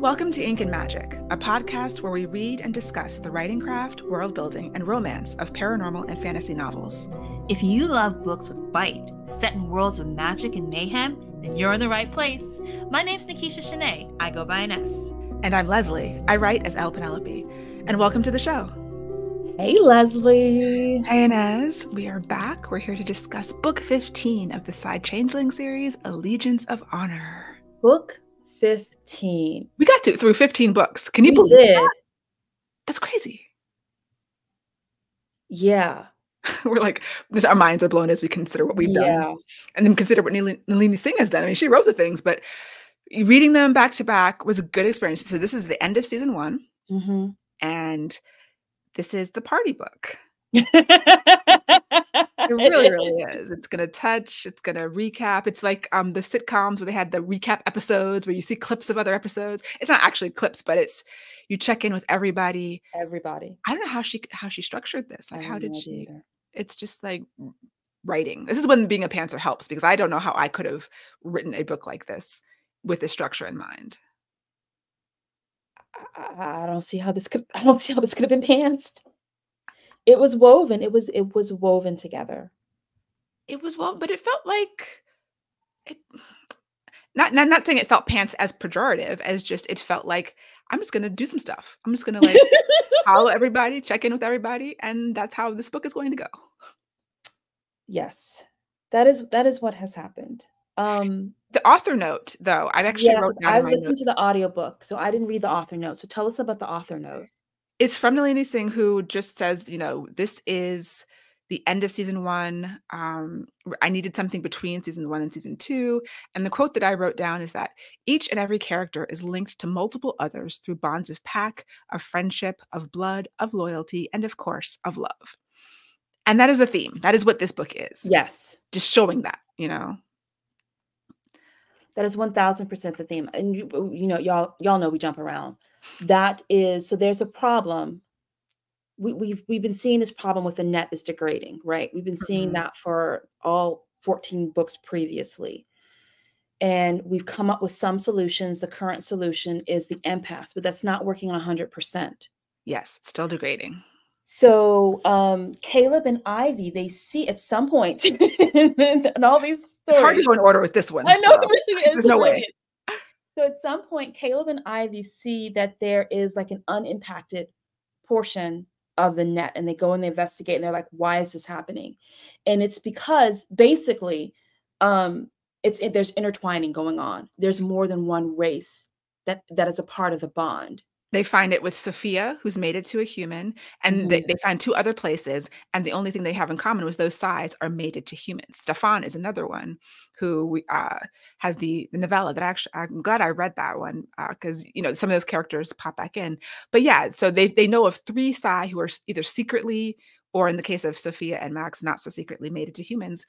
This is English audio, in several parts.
Welcome to Ink and Magic, a podcast where we read and discuss the writing craft, world building, and romance of paranormal and fantasy novels. If you love books with bite, set in worlds of magic and mayhem, then you're in the right place. My name's Nikisha Shanae. I go by Ines. And I'm Leslie. I write as Elle Penelope. And welcome to the show. Hey, Leslie. Hey, Inez. We are back. We're here to discuss Book 15 of the Psy-Changeling series, Allegiance of Honor. Book 15. We got through 15 books. Can you believe that? That's crazy. Yeah. We're like, our minds are blown as we consider what we've done. And then consider what Nalini Singh has done. I mean, she wrote the things, but reading them back to back was a good experience. So this is the end of season 1. Mm-hmm. And this is the party book. It really, really is. It's going to touch. It's going to recap. It's like the sitcoms where they had the recap episodes where you see clips of other episodes. It's not actually clips, but it's you check in with everybody. Everybody. I don't know how she structured this. Like, how did she? Either. It's just like writing. This is when being a pantser helps, because I don't know how I could have written a book like this with this structure in mind. I don't see how this could have been pantsed. It was woven. It was woven together. It was woven, but it felt like it. Not saying it felt pants as pejorative, as just it felt like I'm just gonna do some stuff. I'm just gonna like follow everybody, check in with everybody, and that's how this book is going to go. Yes, that is what has happened. The author note, though, I've actually wrote down. I listened to the audiobook, so I didn't read the author note. So tell us about the author note. It's from Nalini Singh, who just says, this is the end of season 1. I needed something between season 1 and season 2. And the quote that I wrote down is that each and every character is linked to multiple others through bonds of pack, of friendship, of blood, of loyalty, and of course, of love. And that is the theme. That is what this book is. Yes. Just showing that, That is 1000% the theme. And y'all know we jump around. That is, so there's a problem. We've been seeing this problem with the net is degrading, right? We've been seeing that for all 14 books previously. And we've come up with some solutions. The current solution is the empath, but that's not working 100%. Yes, it's still degrading. So Caleb and Ivy, they see at some point and all these stories. It's hard to go in order with this one. I know, so. There's no way. So at some point, Caleb and Ivy see that there is like an unimpacted portion of the net, and they go and they investigate, and they're like, why is this happening? And it's because basically there's intertwining going on. There's more than one race that is a part of the bond. They find it with Sophia, who's made it to a human, and they find 2 other places, and the only thing they have in common was those Psys are mated to humans. Stefan is another one who has the novella that I'm glad I read that one, because some of those characters pop back in. But yeah, so they know of 3 Psy who are either secretly, or in the case of Sophia and Max, not so secretly mated to humans.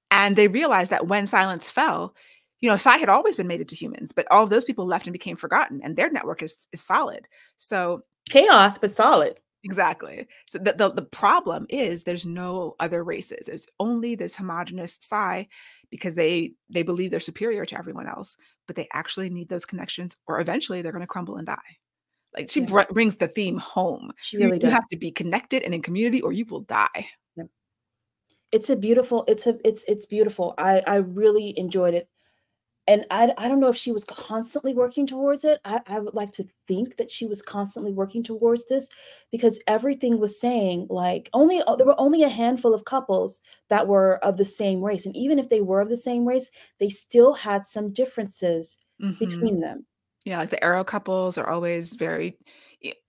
And they realize that when Silence fell, Psy had always been mated to humans, but all of those people left and became forgotten, and their network is solid. So chaos, but solid. Exactly. So the problem is there's no other races. There's only this homogenous Psy, because they believe they're superior to everyone else, but they actually need those connections, or eventually they're going to crumble and die. Like she brings the theme home. She really does. You have to be connected and in community, or you will die. Yeah. It's beautiful. I really enjoyed it. And I don't know if she was constantly working towards it. I would like to think that she was constantly working towards this, because everything was saying like there were only a handful of couples that were of the same race. And even if they were of the same race, they still had some differences between them. Yeah, like the Arrow couples are always very,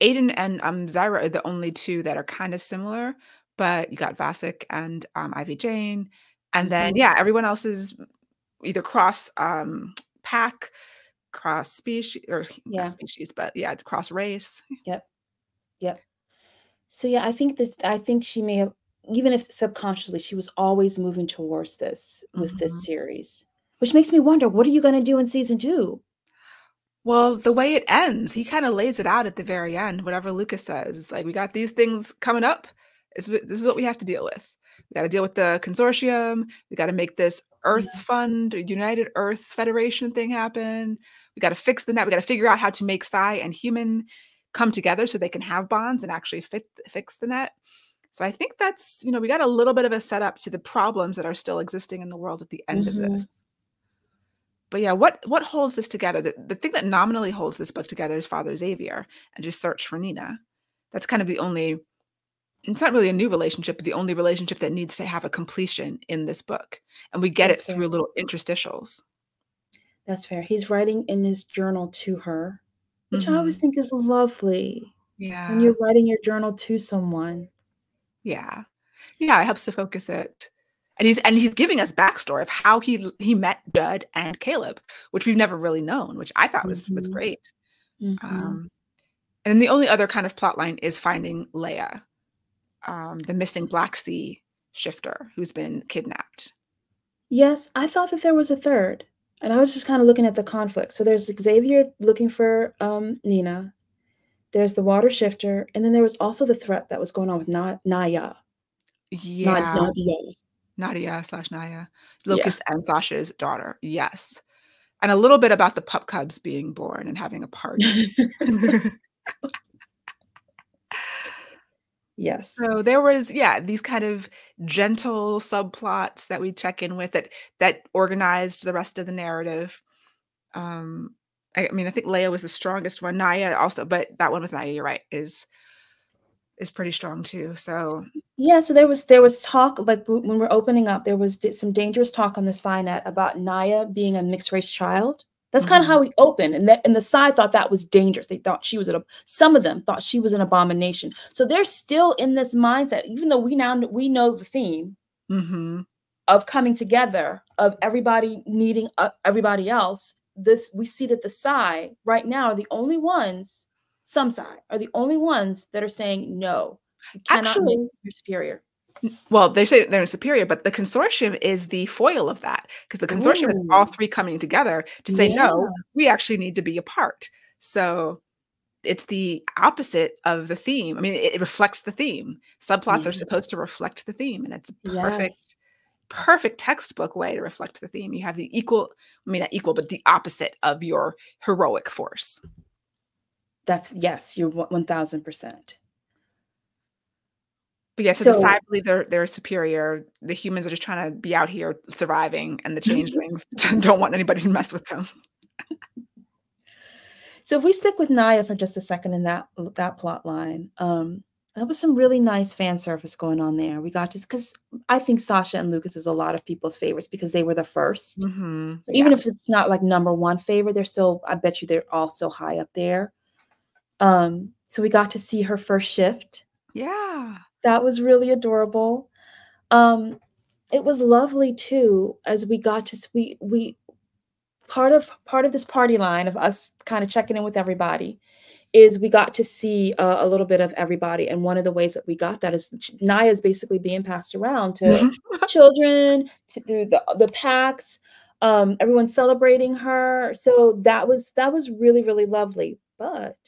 Aiden and Zyra are the only 2 that are kind of similar, but you got Vasek and Ivy Jane. And then, everyone else is either cross pack, cross species, or not species, but cross race. Yep. So I think she may have, even if subconsciously, she was always moving towards this with this series, which makes me wonder, what are you going to do in season 2? Well, the way it ends, he kind of lays it out at the very end. Whatever Lucas says, it's like, we got these things coming up. This is what we have to deal with. We got to deal with the consortium. We got to make this Earth Fund, United Earth Federation thing happen. We got to fix the net. We got to figure out how to make Psy and human come together so they can have bonds and actually fix the net. So I think that's, we got a little bit of a setup to the problems that are still existing in the world at the end of Mm-hmm. this. But yeah, what holds this together? The thing that nominally holds this book together is Father Xavier and his search for Nina. That's kind of the only, it's not really a new relationship, but the only relationship that needs to have a completion in this book. And we get That's it fair. through little interstitials. That's fair. He's writing in his journal to her, which I always Mhm. think is lovely when Yeah. you're writing your journal to someone. Yeah. Yeah, it helps to focus it. And he's giving us backstory of how he met Judd and Caleb, which we've never really known, which I thought was Mm-hmm. great. Mm-hmm. Um, and then the only other kind of plot line is finding Leia, the missing Black Sea shifter who's been kidnapped. Yes, I thought that there was a third, and I was just kind of looking at the conflict. So there's Xavier looking for Nina. There's the water shifter, and then there was also the threat that was going on with Naya. Yeah, Nadia. Nadia/Naya, Yeah. Locust and Sasha's daughter. Yes. And a little bit about the pup cubs being born and having a party. Yes. So there was, yeah, these kind of gentle subplots that we check in with that organized the rest of the narrative. Um, I mean, I think Leia was the strongest one. Naya also, but that one with Naya, you're right, is pretty strong too. So Yeah, so there was talk, like, when we're opening up, there was some dangerous talk on the Psynet about Naya being a mixed race child. That's kind of mhm, how we open, and the Psy thought that was dangerous. They thought she was some of them thought she was an abomination. So they're still in this mindset, even though we know the theme mhm. of coming together, of everybody needing everybody else. This, we see that the Psy right now are the only ones. Some Psy are the only ones that are saying no. You cannot Actually, mix your superior. well, they say they're superior, but the consortium is the foil of that because the consortium is all Ooh, three coming together to say, yeah, no, we actually need to be apart. So it's the opposite of the theme. I mean, it reflects the theme. Subplots are yeah, supposed to reflect the theme, and it's a yes, perfect textbook way to reflect the theme. You have the equal, I mean, not equal, but the opposite of your heroic force. yes, you're 1000%. But yeah, so the Psy So, believe they're superior. The humans are just trying to be out here surviving, and the changelings don't want anybody to mess with them. so if we stick with Naya for just a second in that plot line, that was some really nice fan service going on there. We got to, because I think Sasha and Lucas is a lot of people's favorites because they were the first. So even Yeah. if it's not like number one favorite, they're still, I bet you they're all still high up there. So we got to see her first shift. Yeah. That was really adorable. Um, it was lovely too, as we got to we part of this party line of us kind of checking in with everybody is we got to see a little bit of everybody, and one of the ways that we got that is Naya is basically being passed around to children, through the packs. Everyone's celebrating her, so that was really really lovely. But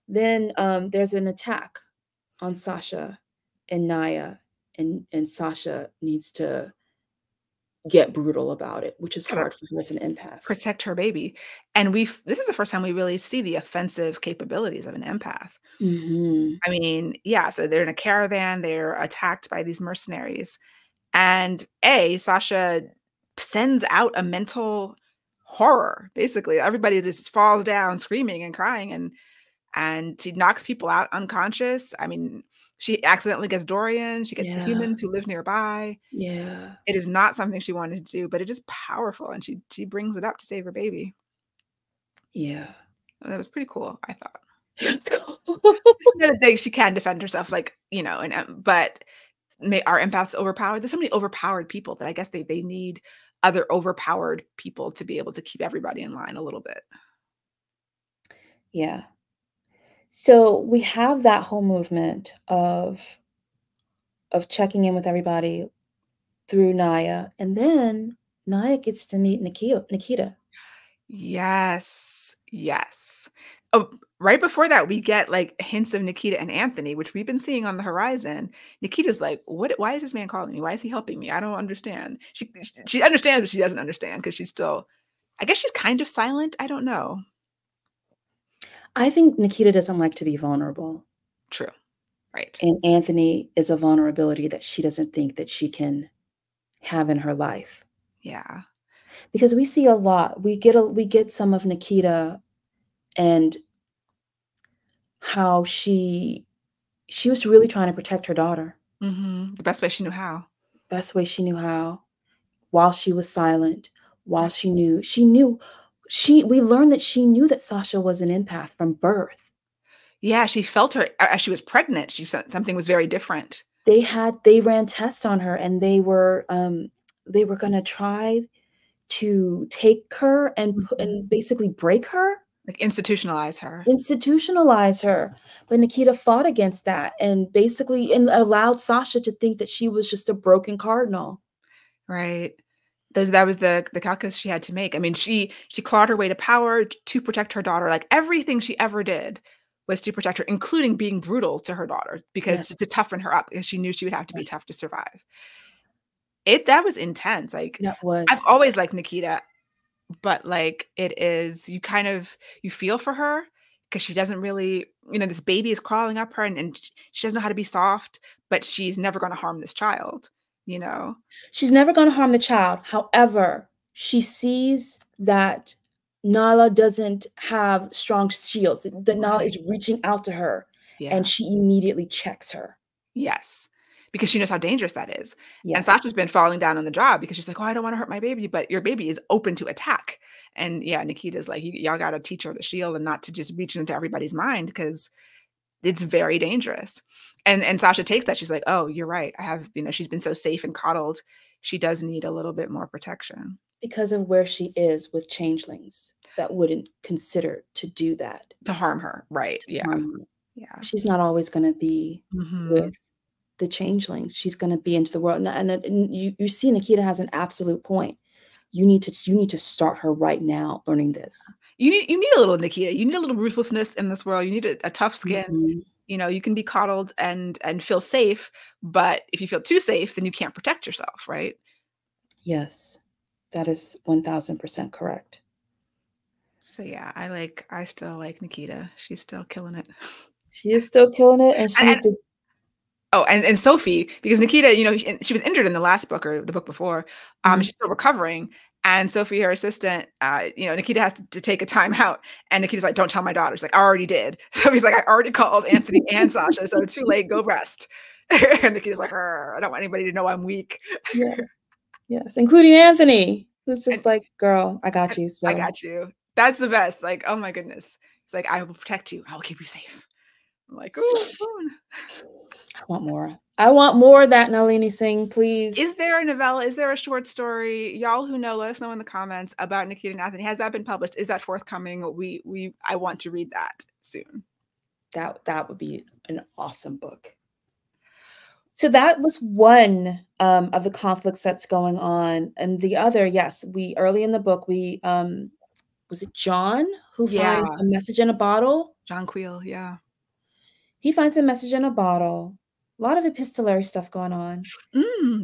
then there's an attack on Sasha and Naya, and Sasha needs to get brutal about it, which is Gotta hard for her as an empath. protect her baby. And this is the first time we really see the offensive capabilities of an empath. Mhm. I mean, yeah, so they're in a caravan, they're attacked by these mercenaries. And Sasha sends out a mental horror. Basically, everybody just falls down screaming and crying, and she knocks people out unconscious. I mean, she accidentally gets Dorian, she gets the Yeah, humans who live nearby. yeah, It is not something she wanted to do, but it is powerful, and she brings it up to save her baby. yeah. That was pretty cool, I thought. Let's go. Just another thing she can defend herself, like, and but are empaths overpowered? There's so many overpowered people that I guess they need other overpowered people to be able to keep everybody in line a little bit. Yeah. So we have that whole movement of checking in with everybody through Naya, and then Naya gets to meet Nikita. Yes, yes. Oh, right before that, we get like hints of Nikita and Anthony, which we've been seeing on the horizon. Nikita's like, "What? Why is this man calling me? Why is he helping me? I don't understand." She understands, but she doesn't understand because she's still I guess she's kind of silent. I don't know. I think Nikita doesn't like to be vulnerable. True. Right. And Anthony is a vulnerability that she doesn't think that she can have in her life. Yeah. Because we see a lot. We get some of Nikita and how she was really trying to protect her daughter. The best way she knew how. Best way she knew how, while she was silent, while we learned that she knew that Sasha was an empath from birth. Yeah, she felt her as she was pregnant. She said something was very different. They ran tests on her, and they were gonna try to take her and basically break her, like institutionalize her. But Nikita fought against that and basically allowed Sasha to think that she was just a broken cardinal. Right. That was the calculus she had to make. I mean, she clawed her way to power to protect her daughter. Like everything she ever did was to protect her, including being brutal to her daughter, because to toughen her up, because she knew she would have to be tough to survive. That was intense. Like I've always liked Nikita, but like you feel for her because she doesn't really, this baby is crawling up her and she doesn't know how to be soft, but she's never going to harm this child. She's never going to harm the child. However, she sees that Nala doesn't have strong shields, that Nala is reaching out to her, and she immediately checks her. Yes, because she knows how dangerous that is. Yes. And Sasha's been falling down on the job because she's like, oh, I don't want to hurt my baby, but your baby is open to attack. And yeah, Nikita's like, y'all got to teach her to shield and not to just reach into everybody's mind, because it's very dangerous. And Sasha takes that. She's like, oh, you're right. I have, she's been so safe and coddled. She does need a little bit more protection. Because of where she is with changelings that wouldn't consider to do that. To harm her. Right. Yeah. Yeah. She's not always going to be with the changeling. She's going to be into the world. And you see Nikita has an absolute point. You need to start her right now learning this. You need a little Nikita. You need a little ruthlessness in this world. You need a tough skin. You can be coddled and feel safe, but if you feel too safe, then you can't protect yourself, right? Yes, that is 1000% correct. So yeah, I still like Nikita. She's still killing it. She is still killing it, and and Sophie, because Nikita, she was injured in the last book or the book before. She's still recovering. And Sophie, her assistant, Nikita has to take a time out. And Nikita's like, don't tell my daughter. She's like, I already did. Sophie's like, I already called Anthony and Sasha, so too late, go rest. And Nikita's like, I don't want anybody to know I'm weak. Yes, including Anthony, who's just like, girl, I got you. So I got you. That's the best. Like, oh my goodness. It's like, I will protect you. I will keep you safe. I'm like, oh, I want more. I want more of that, Nalini Singh, please. Is there a novella? Is there a short story? Y'all who know, let us know in the comments about Nikita and Anthony. Has that been published? Is that forthcoming? I want to read that soon. That would be an awesome book. So that was one of the conflicts that's going on. And the other, yes, early in the book, was it John who finds a message in a bottle? John Queel, yeah. He finds a message in a bottle. A lot of epistolary stuff going on.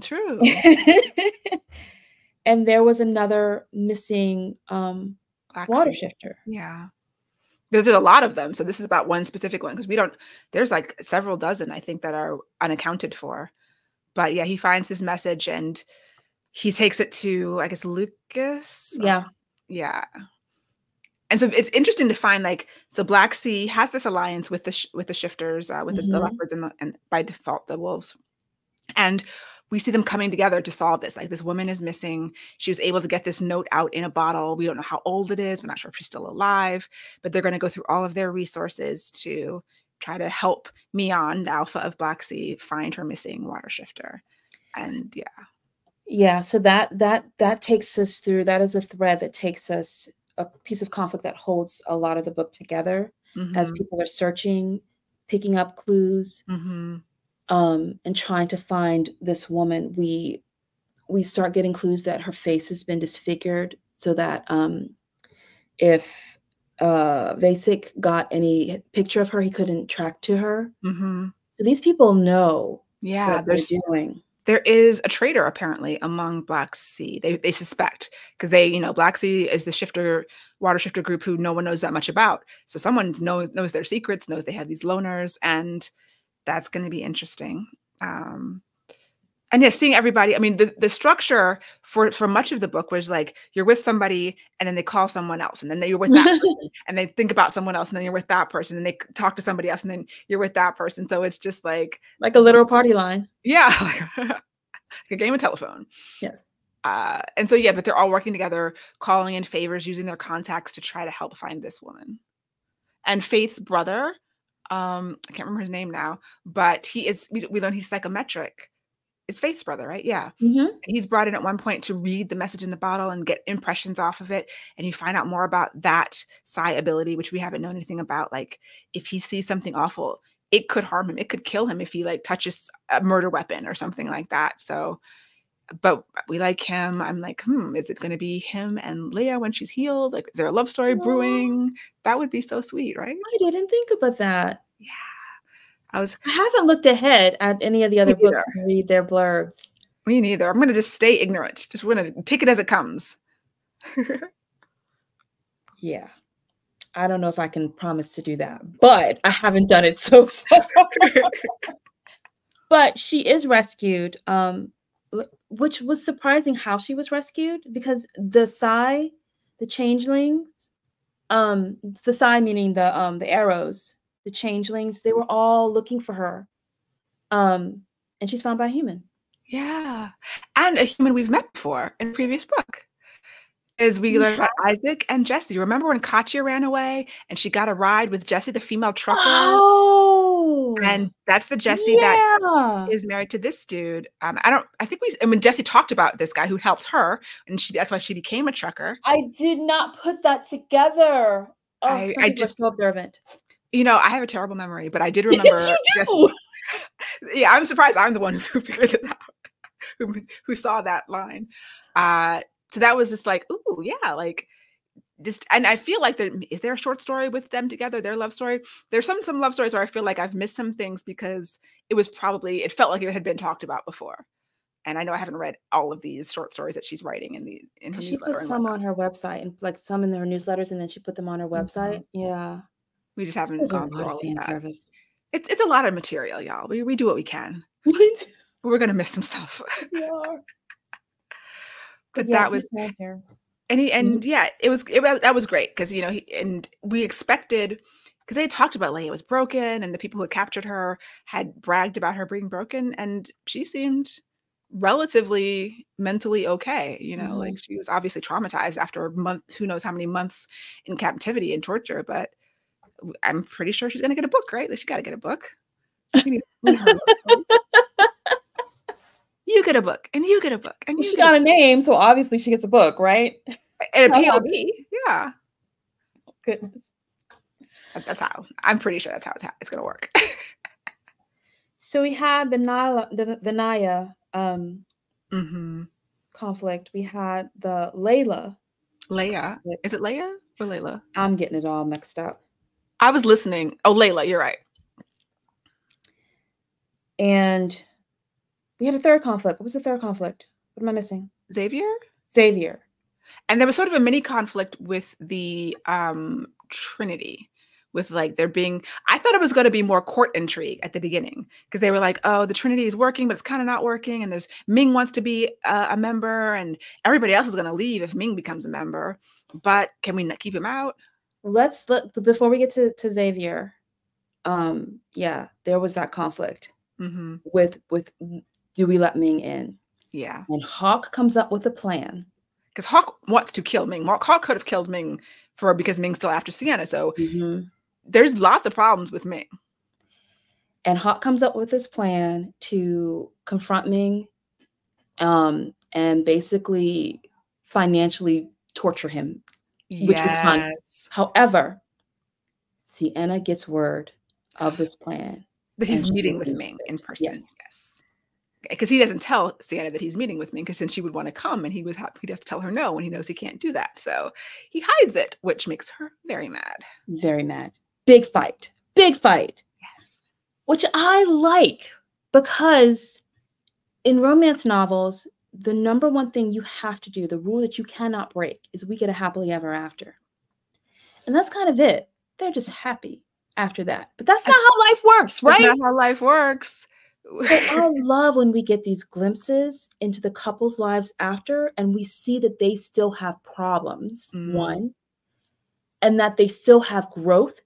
True. And there was another missing water shifter. Yeah. There's a lot of them. So this is about one specific one, because there's like several dozen, I think, that are unaccounted for. But yeah, he finds this message and he takes it to, I guess, Lucas. Yeah. Yeah. And so it's interesting to find, like, so Black Sea has this alliance with the shifters, with the leopards and by default the wolves, and we see them coming together to solve this. Like, this woman is missing. She was able to get this note out in a bottle. We don't know how old it is. We're not sure if she's still alive, but they're going to go through all of their resources to try to help Mion, the alpha of Black Sea, find her missing water shifter. And yeah. So that takes us through. That is a thread that takes us. A piece of conflict that holds a lot of the book together as people are searching, picking up clues, and trying to find this woman. We start getting clues that her face has been disfigured, so that if Vasek got any picture of her, he couldn't track to her. So these people know what they're doing. There is a traitor apparently among Black Sea. They suspect because Black Sea is the water shifter group who no one knows that much about. So someone knows their secrets, knows they have these loners, and that's going to be interesting. And yeah, seeing everybody. I mean, the structure for much of the book was like you're with somebody, and then they call someone else, and then you're with that person, and they think about someone else, and then you're with that person, and they talk to somebody else, and then you're with that person. So it's just like a literal party line. Yeah, like a game of telephone. Yes. And so yeah, but they're all working together, calling in favors, using their contacts to try to help find this woman. And Faith's brother, I can't remember his name now, but we learn he's psychometric. It's Faith's brother, right? Yeah. Mm-hmm. He's brought in at one point to read the message in the bottle and get impressions off of it. And you find out more about that Psy ability, which we haven't known anything about. Like if he sees something awful, it could harm him. It could kill him if he like touches a murder weapon or something like that. So, but we like him. I'm like, is it going to be him and Leia when she's healed? Like, is there a love story brewing? That would be so sweet, right? I didn't think about that. Yeah. I haven't looked ahead at any of the other books and read their blurbs. Me neither. I'm going to just stay ignorant. Just want to take it as it comes. Yeah. I don't know if I can promise to do that, but I haven't done it so far. But she is rescued, which was surprising how she was rescued, because the Psy, the changelings, the Psy meaning the arrows, the changelings, they were all looking for her. And she's found by a human. Yeah. And a human we've met before in a previous book. As we learned about Isaac and Jesse. Remember when Katya ran away and she got a ride with Jesse, the female trucker? Oh. And that's the Jesse that is married to this dude. When Jesse talked about this guy who helped her, and that's why she became a trucker. I did not put that together. Oh, I just so observant. I have a terrible memory, but I did remember. Yes, you do. Yeah, I'm surprised I'm the one who figured this out, who saw that line. So that was just like, ooh, yeah, like just, and I feel like is there a short story with them together, their love story? There's some love stories where I feel like I've missed some things because it felt like it had been talked about before. And I know I haven't read all of these short stories that she's writing in her newsletter. She put some on her website, and like some in her newsletters, and then she put them on her website. Mm-hmm. Yeah. We just haven't gone through all of that. Service. It's a lot of material, y'all. We do what we can. We're gonna miss some stuff. We are. But yeah, that was that was great because and we expected, because they had talked about Leia was broken and the people who had captured her had bragged about her being broken, and she seemed relatively mentally okay. Mm-hmm. Like she was obviously traumatized after who knows how many months in captivity and torture, but I'm pretty sure she's gonna get a book, right? Like she got to get a book. You get a book, and you get a book, and she got a name, so obviously she gets a book, right? And a POV, yeah. Goodness, that's how. I'm pretty sure that's how it's gonna work. So we had the Naya conflict. We had the Leia. Is it Leia or Layla? I'm getting it all mixed up. I was listening. Oh, Layla, you're right. And we had a third conflict. What was the third conflict? What am I missing? Xavier. And there was sort of a mini conflict with the Trinity, with like there being, I thought it was going to be more court intrigue at the beginning, because they were like, oh, the Trinity is working, but it's kind of not working. And Ming wants to be a member, and everybody else is going to leave if Ming becomes a member. But can we keep him out? Before we get to Xavier, there was that conflict with do we let Ming in? Yeah. And Hawk comes up with a plan. Because Hawk wants to kill Ming. Hawk could have killed Ming because Ming's still after Sienna. So there's lots of problems with Ming. And Hawk comes up with this plan to confront Ming and basically financially torture him, which was fun. However, Sienna gets word of this plan. That he's meeting with Ming in person. Yes. Because he doesn't tell Sienna that he's meeting with Ming, because then she would want to come, and he'd have to tell her no when he knows he can't do that. So he hides it, which makes her very mad. Very mad. Big fight. Yes. Which I like, because in romance novels, the number one thing you have to do, the rule that you cannot break, is we get a happily ever after. And that's kind of it. They're just happy after that. But that's not how life works, right? That's not how life works. So I love when we get these glimpses into the couple's lives after, and we see that they still have problems, one, and that they still have growth,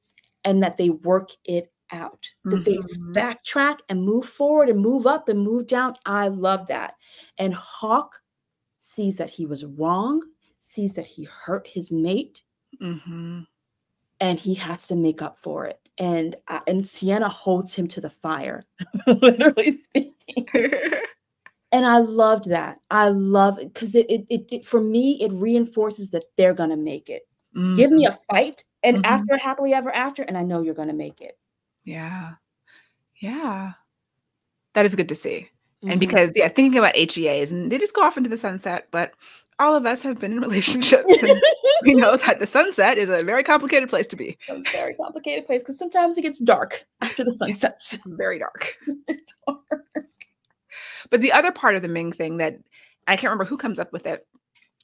and that they work it out, that they backtrack and move forward and move up and move down. I love that. And Hawk sees that he was wrong, sees that he hurt his mate, and he has to make up for it. And Sienna holds him to the fire, literally speaking. And I loved that. I love it because it for me, it reinforces that they're gonna make it. Give me a fight and after a happily ever after, and I know you're gonna make it. Yeah. Yeah. That is good to see. And because, thinking about HEAs, and they just go off into the sunset, but all of us have been in relationships, and we know that the sunset is a very complicated place to be. A very complicated place, because sometimes it gets dark after the sunset. Yes, very dark. But the other part of the Ming thing that I can't remember who comes up with it,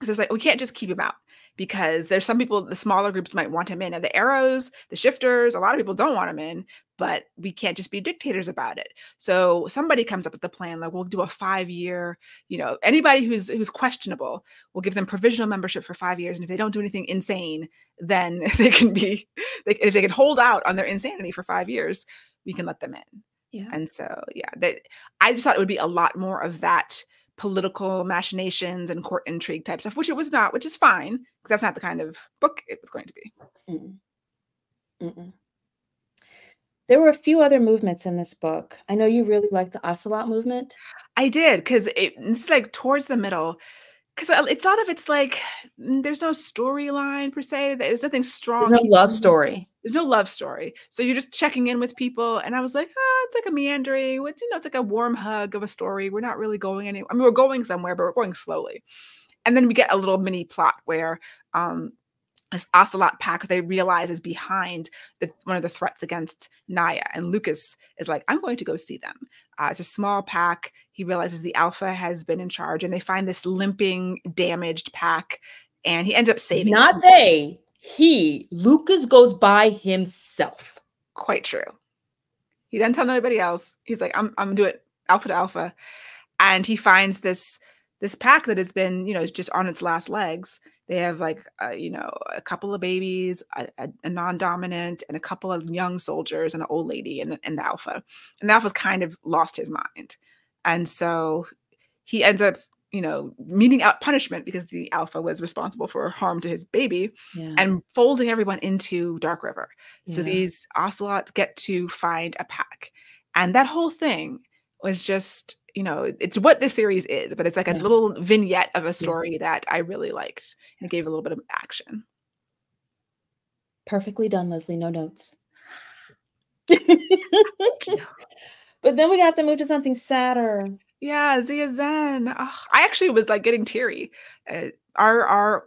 is it's like, we can't just keep him out, because there's some people, the smaller groups might want him in. And the Arrows, the Shifters, a lot of people don't want him in, but we can't just be dictators about it. So somebody comes up with the plan, like, we'll do a 5-year, anybody who's questionable, we'll give them provisional membership for 5 years. And if they don't do anything insane, then they can be, if they can hold out on their insanity for 5 years, we can let them in. Yeah. And so, I just thought it would be a lot more of that political machinations and court intrigue type stuff, which it was not, which is fine, because that's not the kind of book it was going to be. There were a few other movements in this book. I know you really like the ocelot movement. I did, because it's like towards the middle, because it's sort of, it's like, there's no storyline per se. There's nothing strong. There's no love story. There's no love story. So you're just checking in with people. And I was like, it's like a meandering, it's like a warm hug of a story. We're not really going anywhere. I mean, we're going somewhere, but we're going slowly. And then we get a little mini plot where this ocelot pack, they realize, is behind one of the threats against Naya. And Lucas is like, I'm going to go see them. It's a small pack. He realizes the alpha has been in charge, and they find this limping, damaged pack, and he ends up saving Not them. Lucas goes by himself. Quite true. He doesn't tell anybody else. He's like, I'm gonna do it alpha to alpha. And he finds this pack that has been, just on its last legs. They have like, a couple of babies, a non-dominant, and a couple of young soldiers, and an old lady, and the alpha. And the alpha's kind of lost his mind. And so he ends up, meting out punishment, because the alpha was responsible for harm to his baby, and folding everyone into Dark River. So these ocelots get to find a pack. And that whole thing was just, it's what this series is, but it's like a little vignette of a story that I really liked, and it gave a little bit of action. Perfectly done, Leslie. No notes. But then we have to move to something sadder. Yeah, Zia Zen. Oh, I actually was like getting teary. Our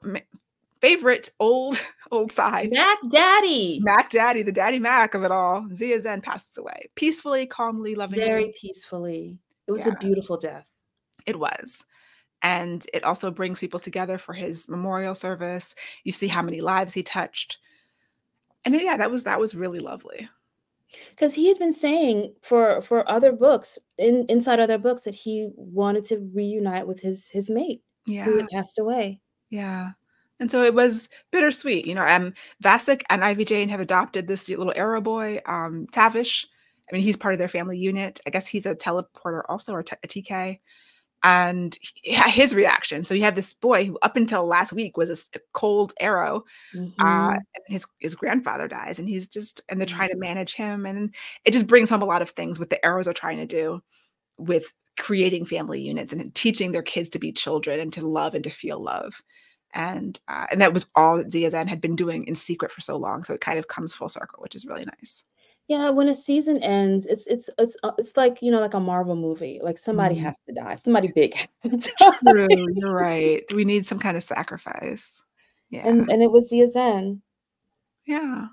favorite old Psy, Mac Daddy, the Daddy Mac of it all. Zia Zen passes away peacefully, calmly, lovingly. Very peacefully. It was a beautiful death. It was. And it also brings people together for his memorial service. You see how many lives he touched. And that was really lovely. Because he had been saying for other books, inside other books, that he wanted to reunite with his mate who had passed away. Yeah. And so it was bittersweet. Vasek and Ivy Jane have adopted this little arrow boy, Tavish. I mean, he's part of their family unit. I guess he's a teleporter also, or a TK. And his reaction. So you have this boy who up until last week was a cold arrow. And his grandfather dies, and they're trying to manage him. And it just brings home a lot of things what the Arrows are trying to do with creating family units and teaching their kids to be children and to love and to feel love. And that was all that Zia Zen had been doing in secret for so long. So it kind of comes full circle, which is really nice. Yeah, when a season ends, it's like, like a Marvel movie. Like somebody has to die. Somebody big has to die. True, you're right. We need some kind of sacrifice. Yeah. And it was Zia Zen. Yeah.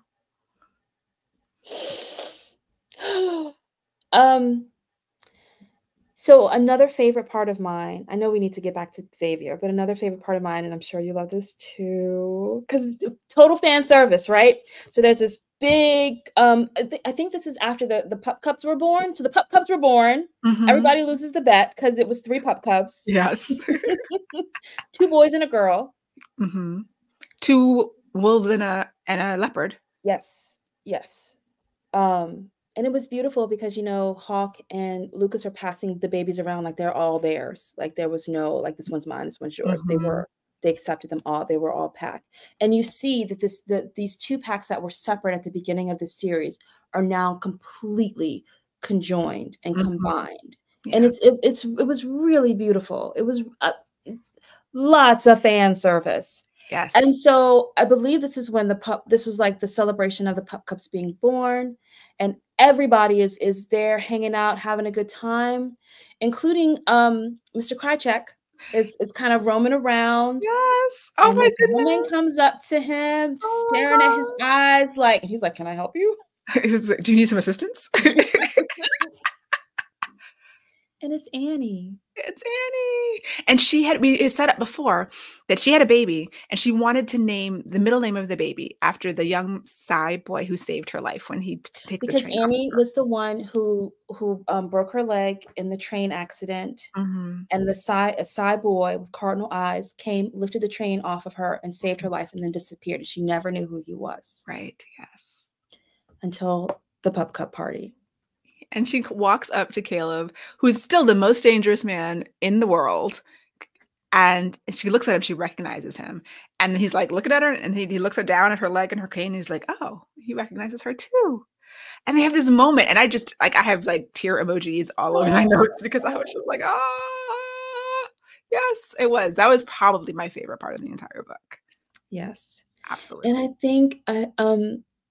So another favorite part of mine, I know we need to get back to Xavier, but another favorite part of mine, and I'm sure you love this too, because total fan service, right? So there's this big, I think this is after the pup cubs were born. So the pup cubs were born. Everybody loses the bet because it was 3 pup cubs. Yes. 2 boys and a girl. 2 wolves and a leopard. Yes. Yes. And it was beautiful because, you know, Hawk and Lucas are passing the babies around like they're all theirs. Like there was no, like, this one's mine, this one's yours. They accepted them all. They were all packed. And you see that these 2 packs that were separate at the beginning of the series are now completely conjoined and combined. Yeah. And it was really beautiful. It was it's lots of fan service. Yes. And so I believe this is when this was like the celebration of the pup cubs being born, and everybody is there hanging out, having a good time, including Mr. Krychek is kind of roaming around. Yes. Oh and my this goodness. woman comes up to him, staring at his eyes, like, he's like, "Can I help you? Do you need some assistance?" And it's Annie. It's Annie. And we set up before that she had a baby and she wanted to name the middle name of the baby after the young Psy boy who saved her life when he took the train. Because Annie was the one who broke her leg in the train accident. And a Psy boy with cardinal eyes came, lifted the train off of her and saved her life and then disappeared. And she never knew who he was. Right. Yes. Until the pup cup party. And she walks up to Caleb, who's still the most dangerous man in the world. And she looks at him, she recognizes him. And he's like looking at her, and he looks down at her leg and her cane, and he's like, oh, he recognizes her too. And they have this moment, and I have like tear emojis all over my notes because I was just like, oh, yes, it was. That was probably my favorite part of the entire book. Yes. Absolutely. And I think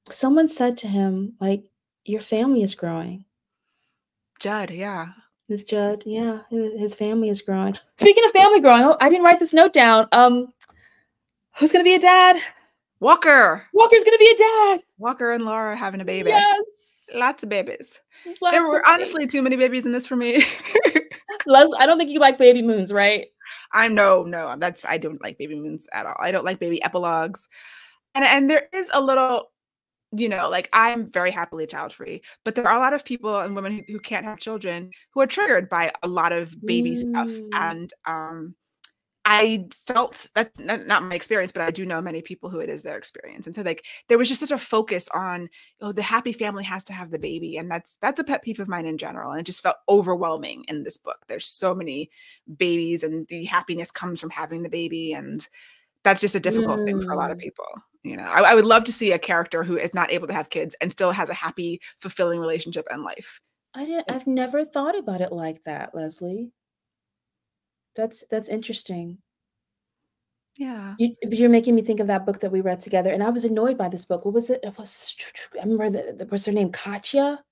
someone said to him, like, your family is growing. Judd, yeah. Miss Judd, yeah, his family is growing. Speaking of family growing, I didn't write this note down. Who's gonna be a dad? Walker. Walker's gonna be a dad. Walker and Laura having a baby. Yes. Lots of babies. There were honestly too many babies in this for me. I don't think you like baby moons, right? No. I don't like baby moons at all. I don't like baby epilogues. And there is a little, you know, like, I'm very happily child-free, but there are a lot of people and women who can't have children who are triggered by a lot of baby stuff. And I felt that's not my experience, but I do know many people who it is their experience. And so, like, there was just such a focus on, oh, the happy family has to have the baby. And that's a pet peeve of mine in general. And it just felt overwhelming in this book. There's so many babies and the happiness comes from having the baby. And that's just a difficult thing for a lot of people. You know, I would love to see a character who is not able to have kids and still has a happy, fulfilling relationship and life. I've never thought about it like that, Leslie. That's interesting. Yeah. You're making me think of that book that we read together, and I was annoyed by this book. What was it? I remember was her name Katya?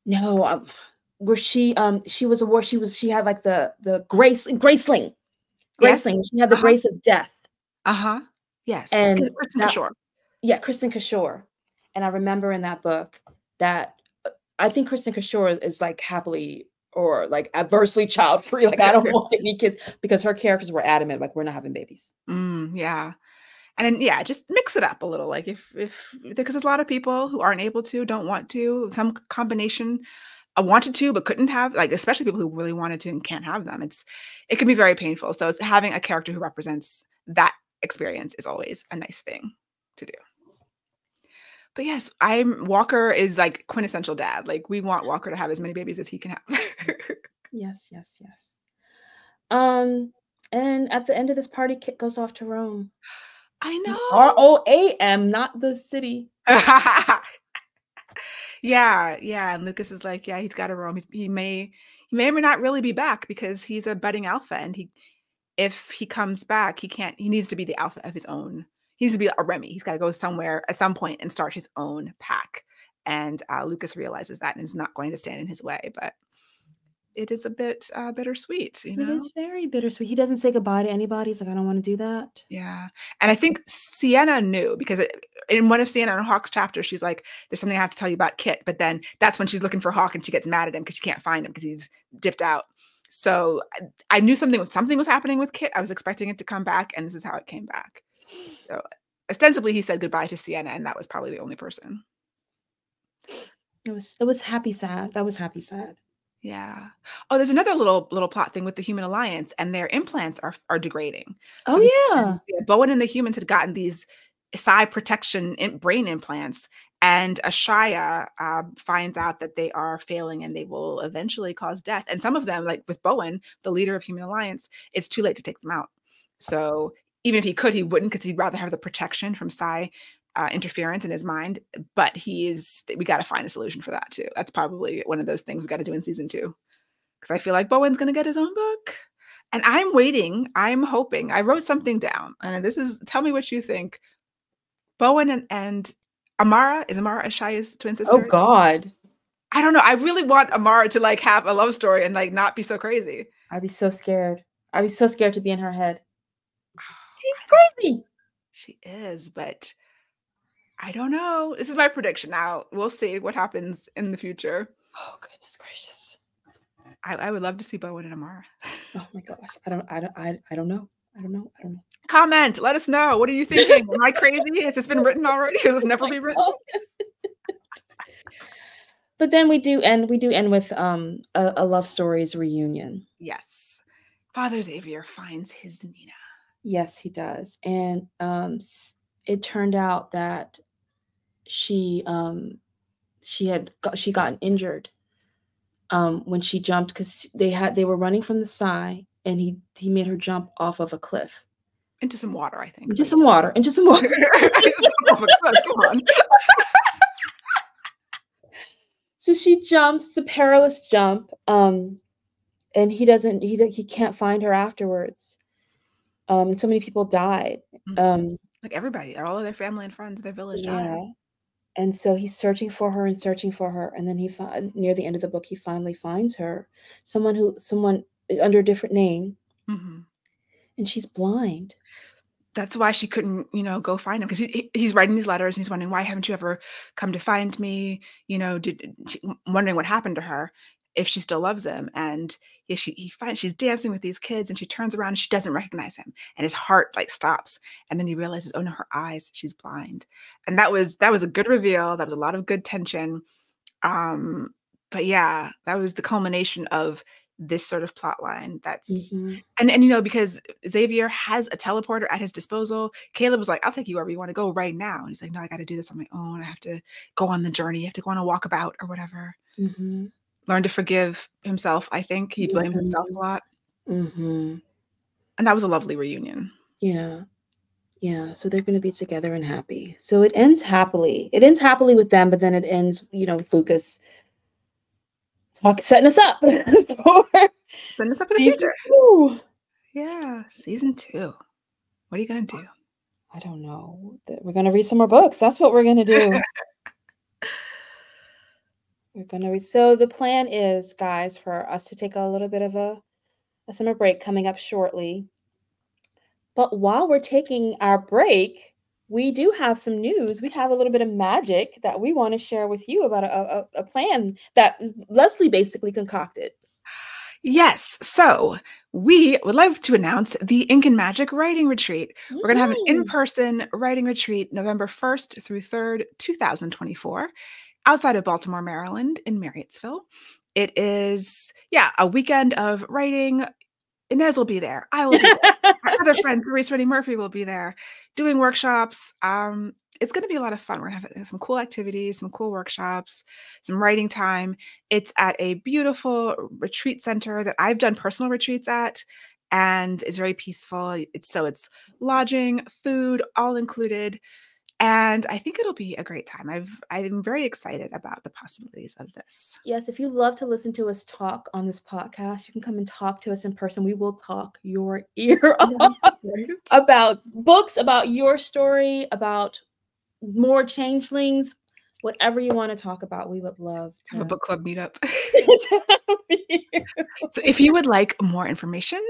No, where she was a war. She had like the Graceling. Yes. She had the grace of death. Yes. And Kristen Kishore. Yeah, Kristen Kishore. And I remember in that book that I think Kristen Kishore is like happily or like adversely child-free. Like, I don't want any kids, because her characters were adamant, like, we're not having babies. Yeah. And then, yeah, just mix it up a little. Like, if because there's a lot of people who aren't able to, don't want to, some combination. I wanted to, but couldn't have, like, especially people who really wanted to and can't have them. It can be very painful. So having a character who represents that experience is always a nice thing to do. But yes, Walker is like quintessential dad. Like, we want Walker to have as many babies as he can have. Yes. And at the end of this party, Kit goes off to Rome. I know. ROAM, not the city. Yeah. And Lucas is like, yeah, he's got to roam. He may or may not really be back because he's a budding alpha, and if he comes back, he needs to be the alpha of his own. He needs to be a Remy. He's got to go somewhere at some point and start his own pack. And Lucas realizes that and is not going to stand in his way. But it is a bit bittersweet, you It know? is very bittersweet. He doesn't say goodbye to anybody. He's like, I don't want to do that. Yeah. And I think Sienna knew because in one of Sienna and Hawk's chapters, she's like, there's something I have to tell you about Kit. But then that's when she's looking for Hawk and she gets mad at him because she can't find him because he's dipped out. So I knew something was happening with Kit. I was expecting it to come back, and this is how it came back. So ostensibly he said goodbye to Sienna, and that was probably the only person. It was happy sad. That was happy sad. Yeah. Oh, there's another little plot thing with the Human Alliance, and their implants are degrading. So Oh yeah. Bowen and the humans had gotten these Psy protection brain implants, and Ashaya finds out that they are failing and they will eventually cause death. And some of them, like with Bowen, the leader of Human Alliance, it's too late to take them out. So even if he could, he wouldn't, because he'd rather have the protection from Psy interference in his mind. But we got to find a solution for that too. That's probably one of those things we got to do in season 2, because I feel like Bowen's going to get his own book. And I'm waiting. I'm hoping. I wrote something down. And tell me what you think. Bowen and Amara. Is Amara Ashaya's twin sister? Oh God. I don't know. I really want Amara to like have a love story and like not be so crazy. I'd be so scared. I'd be so scared to be in her head. She's crazy. She is, but I don't know. This is my prediction now. We'll see what happens in the future. Oh goodness gracious. I would love to see Bowen and Amara. Oh my gosh. I don't know. Comment. Let us know. What are you thinking? Am I crazy? Has this been written already? Has this never been written? But then we do end with a love stories reunion. Yes. Father Xavier finds his Nina. Yes, he does. And it turned out that she gotten injured when she jumped, because they were running from the Psy, and he made her jump off of a cliff. Into some water, I think. Into some water. Come on. So she jumps, it's a perilous jump. And he can't find her afterwards. And so many people died. Like everybody, all of their family and friends of their village died. And so he's searching for her. And then near the end of the book, he finally finds her. Someone under a different name. Mm-hmm. And she's blind. That's why she couldn't, go find him, because he's writing these letters and he's wondering, why haven't you ever come to find me? Wondering what happened to her, if she still loves him. And he finds she's dancing with these kids, and she turns around and she doesn't recognize him, and his heart like stops. And then he realizes, oh no, her eyes, she's blind. And that was a good reveal. That was a lot of good tension. But yeah, that was the culmination of this sort of plot line. That's and because Xavier has a teleporter at his disposal. Caleb was like, I'll take you wherever you want to go right now. And he's like, no, I got to do this on my own. I have to go on the journey. I have to go on a walkabout or whatever. Learn to forgive himself. I think he blames himself a lot. And that was a lovely reunion. Yeah. So they're going to be together and happy. So it ends happily. It ends happily with them, but then it ends, with Lucas setting us up for setting us up for the future. Yeah, season 2. What are you gonna do? I don't know. We're gonna read some more books. That's what we're gonna do. We're gonna read. So the plan is, guys, for us to take a little bit of a summer break coming up shortly. But while we're taking our break, we do have some news. We have a little bit of magic that we want to share with you about a plan that Leslie basically concocted. Yes. So we would like to announce the Ink and Magic Writing Retreat. We're going to have an in-person writing retreat November 1st through 3rd, 2024, outside of Baltimore, Maryland, in Marriottsville. It is, a weekend of writing. Inez will be there. I will be there. Our other friend, Therese Rennie Murphy, will be there doing workshops. It's going to be a lot of fun. We're going to have some cool activities, some cool workshops, some writing time. It's at a beautiful retreat center that I've done personal retreats at, and it's very peaceful. It's lodging, food, all included. And I think it'll be a great time. I'm very excited about the possibilities of this. Yes, if you love to listen to us talk on this podcast, you can come and talk to us in person. We will talk your ear off about books, about your story, about more changelings, whatever you want to talk about, we would love to have a book club meetup. to have you. So if you would like more information,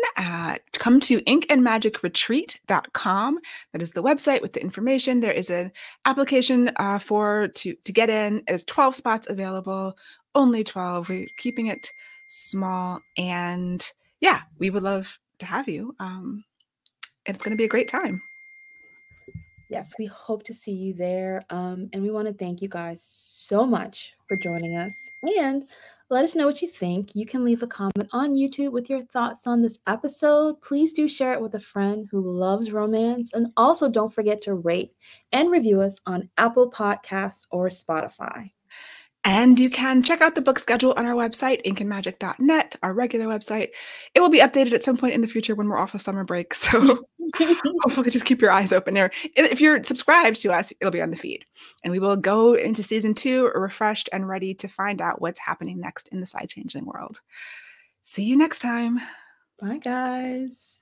come to inkandmagicretreat.com. That is the website with the information. There is an application to get in. There's 12 spots available, only 12. We're keeping it small. And yeah, we would love to have you. It's going to be a great time. Yes, we hope to see you there. And we want to thank you guys so much for joining us. And let us know what you think. You can leave a comment on YouTube with your thoughts on this episode. Please do share it with a friend who loves romance. And also don't forget to rate and review us on Apple Podcasts or Spotify. And you can check out the book schedule on our website, inkandmagic.net, our regular website. It will be updated at some point in the future when we're off of summer break. So hopefully just keep your eyes open there. If you're subscribed to us, it'll be on the feed. And we will go into season 2 refreshed and ready to find out what's happening next in the Psy-Changeling world. See you next time. Bye, guys.